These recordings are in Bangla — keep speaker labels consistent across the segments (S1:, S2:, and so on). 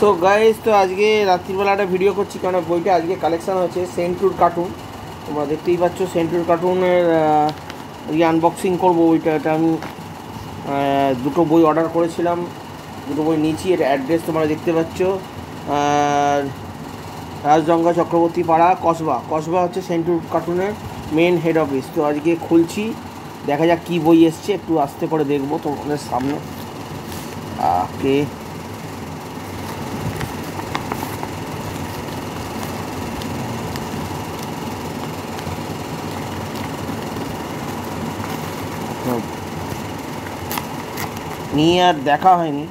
S1: সো গাইস, তো আজকে রাত্রিবেলা একটা ভিডিও করছি কারণ বইটা আজকে কালেকশান হচ্ছে সেন্টুর কার্টুন। তোমরা দেখতেই পাচ্ছ সেন্টুর কার্টুনের আনবক্সিং করবো। এটা আমি দুটো বই অর্ডার করেছিলাম, দুটো বই নিয়েছি। এর অ্যাড্রেস তোমরা দেখতে পাচ্ছ, রাজগঙ্গা চক্রবর্তী পাড়া, কসবা হচ্ছে সেন্টুর কার্টুনের মেন হেড অফিস। তো আজকে খুলছি, দেখা যাক কী বই এসছে, একটু আস্তে করে দেখবো তোমাদের সামনে। কে নিয়ে আর দেখা হয়নি।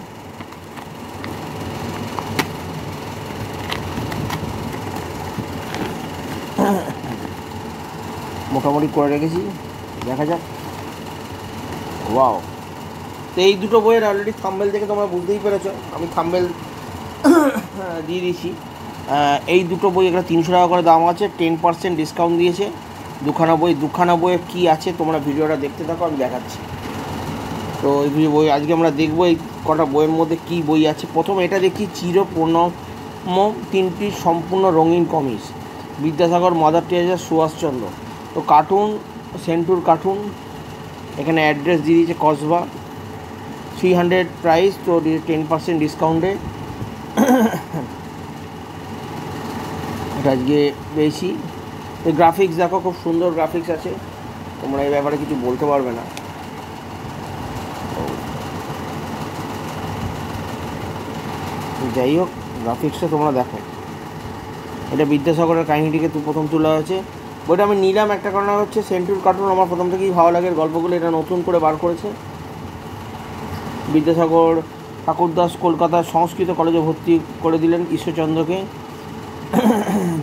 S1: মোটামুটি করে রেখেছি, দেখা যাক। ওয়াও, তো এই দুটো বইয়ের অলরেডি থাম্বনেল দেখে তোমরা বুঝতেই পেরেছ, আমি থাম্বনেল দিয়ে দিয়েছি। এই দুটো বই এগুলো 300 টাকা করে দাম আছে, 10% ডিসকাউন্ট দিয়েছে। দুখানা বইয়ের কী আছে তোমরা ভিডিওটা দেখতে থাকো, আমি দেখাচ্ছি। তো এই বই আজকে আমরা দেখবো এই কটা বইয়ের মধ্যে কী বই আছে। প্রথমে এটা দেখি চিরপ্রণম্য 3টি সম্পূর্ণ রঙিন comics, Vidyasagar, Mother Teresa, Subhashchandra. তো কার্টুন, সেন্টুর কার্টুন। এখানে অ্যাড্রেস দিয়ে দিয়েছে কসবা, 300 প্রাইস, তো 10% ডিসকাউন্টে এটা আজকে পেয়েছি। এই গ্রাফিক্স দেখো, খুব সুন্দর গ্রাফিক্স আছে, তোমরা এই ব্যাপারে কিছু বলতে পারবে না। যাই হোক, গ্রাফিক্সটা তোমরা দেখো। এটা বিদ্যাসাগরের কাহিনীটিকে প্রথম তোলা হয়েছে। বইটা আমি নিলাম একটা কারণ হচ্ছে সেন্টুর কার্টুন আমার প্রথম থেকেই ভালো লাগে, গল্পগুলো এটা নতুন করে বার করেছে। বিদ্যাসাগর ঠাকুরদাস কলকাতার সংস্কৃত কলেজে ভর্তি করে দিলেন ঈশ্বরচন্দ্রকে,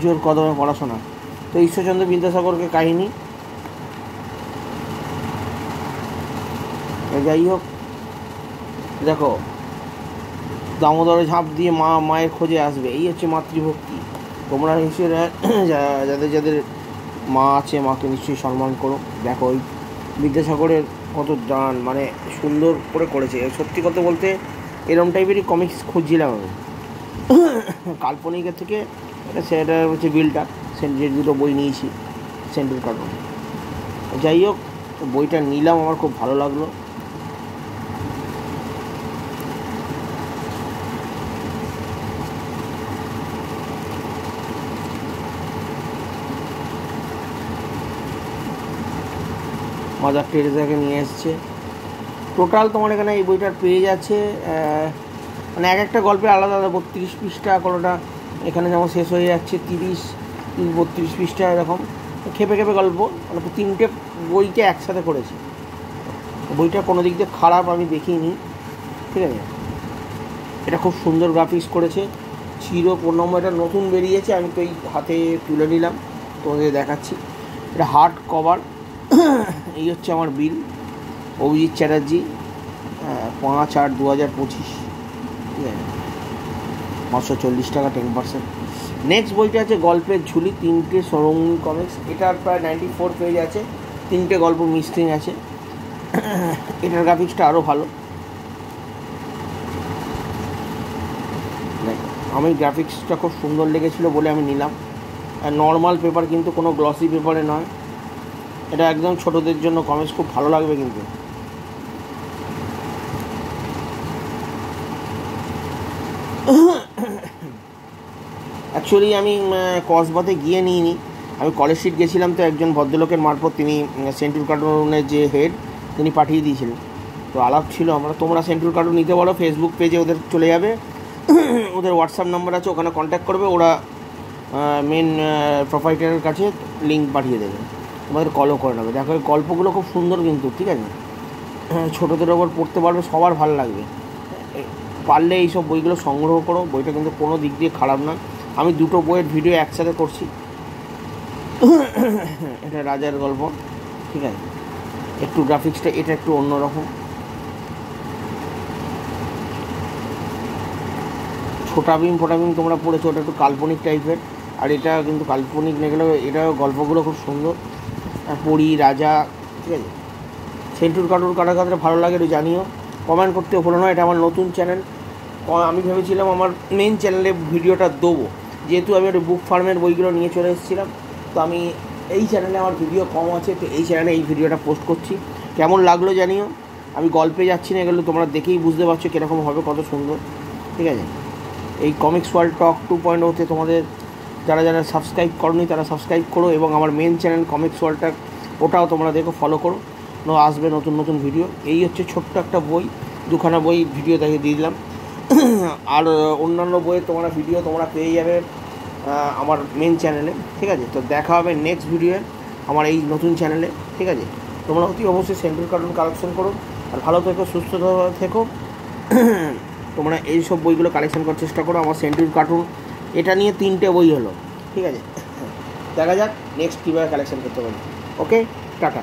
S1: জোর কদমে পড়াশোনা। তো ঈশ্বরচন্দ্র বিদ্যাসাগরকে কাহিনী। যাই হোক, দেখো, দামোদরে ঝাঁপ দিয়ে মায়ের খোঁজে আসবে, এই হচ্ছে মাতৃভক্তি। তোমরা নিশ্চয়ই যাদের মা আছে, মাকে নিশ্চয়ই সম্মান করো। দেখো ওই বিদ্যাসাগরের কত মানে সুন্দর করে করেছে। সত্যি কথা বলতে এরম টাইপেরই কমিক্স খুঁজছিলাম আমি কাল্পনিকের থেকে। সেটা হচ্ছে বিলটা, যে দুটো বই নিয়েছি সেন্টুর কার্টুন। যাই হোক, বইটা নিলাম, আমার খুব ভালো লাগলো। মাদার টেরেসাকে নিয়ে এসছে। টোটাল তোমার এখানে এই বইটার পেজ আছে, মানে এক একটা গল্পের আলাদা আলাদা 32 পৃষ্ঠা কোনোটা। এখানে যেমন শেষ হয়ে যাচ্ছে 32 পৃষ্ঠা, এরকম খেপে খেপে গল্প, মানে 3টে বইকে একসাথে করেছে। বইটা কোনো দিক দিয়ে খারাপ আমি দেখিনি, ঠিক আছে। এটা খুব সুন্দর গ্রাফিক্স করেছে। চিরপ্রণম্য, এটা নতুন বেরিয়েছে, আমি তো এই হাতে তুলে নিলাম, তোমাদের দেখাচ্ছি। এটা হার্ড কভার। এই হচ্ছে আমার বিল, অভিজিৎ চ্যাটার্জি, 5/8/2025, ঠিক আছে, 540 টাকা, 10%। নেক্সট বইটা আছে গল্পের ঝুলি, 3টে সরঙ্গী কমিক্স। এটার প্রায় 94 পেজ আছে, 3টে গল্প মিসিং আছে। এটার গ্রাফিক্সটা আরও ভালো। আমি গ্রাফিক্সটা খুব সুন্দর লেগেছিলো বলে আমি নিলাম। নর্মাল পেপার, কিন্তু কোনো গ্লসি পেপারে নয়। এটা একদম ছোটদের জন্য কমিক্স, খুব ভালো লাগবে কিন্তু। অ্যাকচুয়ালি আমি কসবাতে গিয়ে নিইনি, আমি কলেজ স্ট্রিট গেছিলাম। তো একজন ভদ্রলোকের মারফত, তিনি সেন্টুর কার্টুনের যে হেড, তিনি পাঠিয়ে দিয়েছিলেন। তো আলাপ ছিল তোমরা সেন্টুর কার্টুন নিতে বলো, ফেসবুক পেজে ওদের চলে যাবে, ওদের হোয়াটসঅ্যাপ নাম্বার আছে, ওখানে কন্ট্যাক্ট করবে, ওরা মেন প্রোপাইটারের কাছে লিঙ্ক পাঠিয়ে দেবে, তোমাদের কলও করে নেবে। দেখো গল্পগুলো খুব সুন্দর কিন্তু, ঠিক আছে, ছোটোদের ওপর পড়তে পারবে, সবার ভালো লাগবে। পারলে এইসব বইগুলো সংগ্রহ করো, বইটা কিন্তু কোনো দিক দিয়ে খারাপ না। আমি দুটো বইয়ের ভিডিও একসাথে করছি। এটা রাজার গল্প, ঠিক আছে, একটু গ্রাফিক্সটা এটা একটু অন্যরকম। ছোটা ভীম তোমরা পড়েছো, ওটা একটু কাল্পনিক টাইপের, আর এটা কিন্তু কাল্পনিক না গেলেও এটা গল্পগুলো খুব সুন্দর। পরী, রাজা, ঠিক আছে। সেন্টুর কার্টুন কারা ভালো লাগে একটু জানিও, কমেন্ট করতে ভুলো না। এটা আমার নতুন চ্যানেল, আমি ভেবেছিলাম আমার মেন চ্যানেলে ভিডিওটা দেবো, যেহেতু আমি একটা বুক ফার্মের বইগুলো নিয়ে চলে এসেছিলাম, তো আমি এই চ্যানেলে আমার ভিডিও কম আছে, তো এই চ্যানেলে এই ভিডিওটা পোস্ট করছি। কেমন লাগলো জানিও, আমি গল্পে যাচ্ছি না, এগুলো তোমরা দেখেই বুঝতে পারছো কীরকম হবে, কত সুন্দর। ঠিক আছে, এই কমিক্স ওয়ার্ল্ড টক 2.0-তে তোমাদের যারা যারা সাবস্ক্রাইব করোনি তারা সাবস্ক্রাইব করো, এবং আমার মেন চ্যানেল কমিক্স ওয়ার্ল্ডটা ওটাও তোমরা দেখো, ফলো করো, আসবে নতুন নতুন ভিডিও। এই হচ্ছে ছোট্ট একটা বই, দুখানা বই ভিডিও দিয়ে দিলাম। আর অন্যান্য বইয়ের তোমরা ভিডিও তোমরা পেয়ে যাবে আমার মেন চ্যানেলে। ঠিক আছে, তো দেখা হবে নেক্সট ভিডিওয়ে আমার এই নতুন চ্যানেলে। ঠিক আছে, তোমরা অতি অবশ্যই সেন্ট্রাল কার্টুন কালেকশন করো, আর ভালো থেকো, সুস্থ থেকো। তোমরা এই সব বইগুলো কালেকশন করার চেষ্টা করো। আমার সেন্ট্রাল কার্টুন এটা নিয়ে 3টে বই হলো। ঠিক আছে, দেখা যাক নেক্সট কীভাবে কালেকশন করতে পারি। ওকে, টাটা।